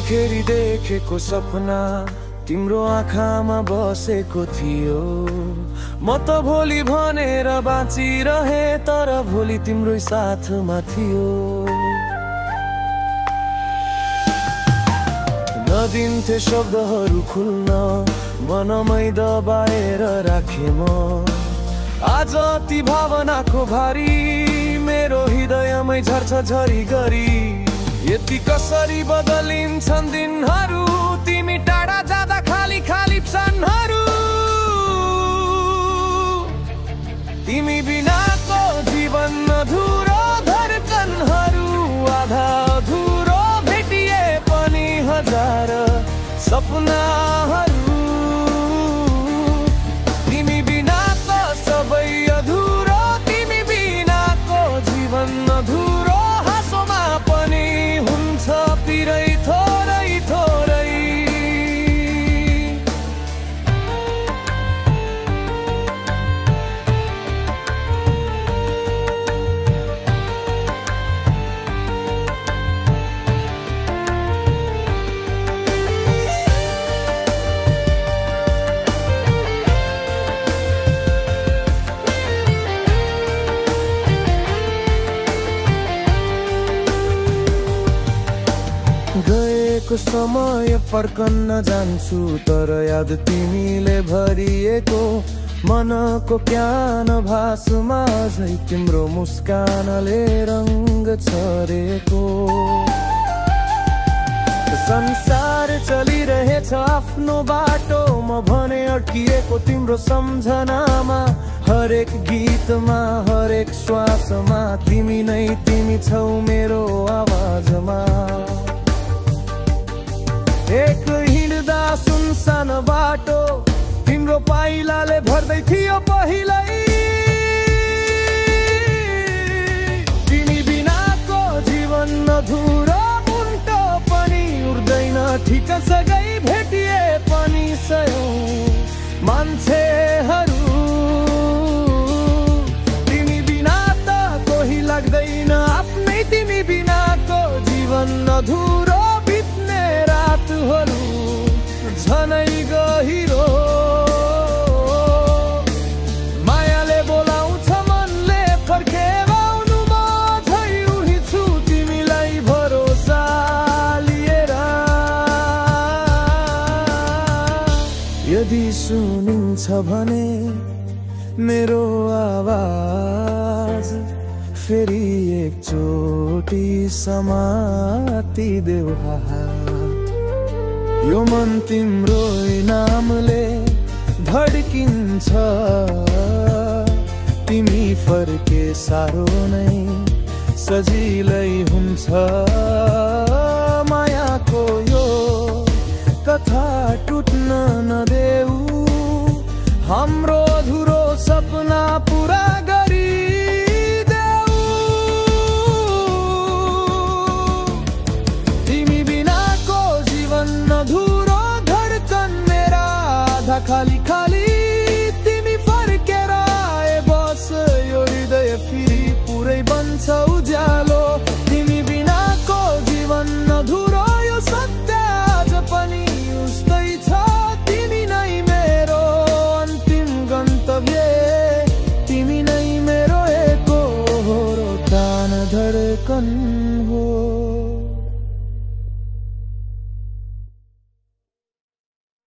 देखिखेरी देखेको सपना तिम्रो आँखामा बसेको थियो। म त भोलि भनेर बाँचिरहे, तर भोलि तिम्रै साथमा थियो। नदिन्थे शब्दहरू खुल्न, मनमै दबाएर राखे म। आज ती भावनाको भारी मेरो हृदयमै झर्छ झरी गरी। यति कसरी बदलिन्छन् दिनहरू, तिमी टाढा जाँदा खाली खाली क्षणहरू। तिमी बिनाको जीवन अधुरो, धड्कनहरू आधा अधुरो, भेटिए पनि हजार सपनाहरू। तिमी बिनाको सबै अधुरो, तिमी बिनाको जीवन अधुरो। हाँसोमा पनि हुन्छ पिरै थोरै थोरै। गएको समय फर्कन्न जान्छु, तर याद तिमीले भरिएको मनको क्यान भासमा झै तिम्रो मुस्कानले रङ्ग छरेको। संसार चलिरहेछ आफ्नो बाटो, म भने अड्किएको तिम्रो सम्झनामा। हरेक गीतमा हरेक श्वासमा तिमी नै तिमी छौ मेरो आवाजमा। एक हिँड्दा सुनसान बाटो तिम्रो पाइलाले भर्दै थियो पहिल्यै। तिमी बिनाको जीवन अधुरो, मुन्टो पनि उड्दैन ठिकसँगै, भेटिए पनि सयौं मान्छेहरू। तिमी बिना त कोही लाग्दैन आफ्नै, तिमी बिनाको जीवन अधुरो। रातहरू झनै गहिरो, मायाले बोलाउँछ मनले फर्केर आउनु। म झै उही छु तिमीलाई भरोसा लिएर। यदि सुनिन्छ भने मेरो आवाज, फेरि एकचोटि समातिदेऊ हात। यो मन तिम्रो नामले धड्किन्छ, तिमी फर्के साह्रो नै सजिलै हुन्छ। मायाको यो कथा टुट्न नदेऊ, हाम्रो अधुरो सपना पुरा गरिदेऊ। तिमी बिनाको जीवन अधुरो, धड्कन मेरा आधा खाली खाली। तिमी फर्केर आए बस यो हृदय फेरि पुरै बन्छ उज्यालो। तिमी बिनाको जीवन अधुरो, यो सत्य आज पनि उस्तै छ। तिमी नै मेरो अन्तिम गन्तव्य, तिमी नै मेरो एकहोरो तान धड्कन।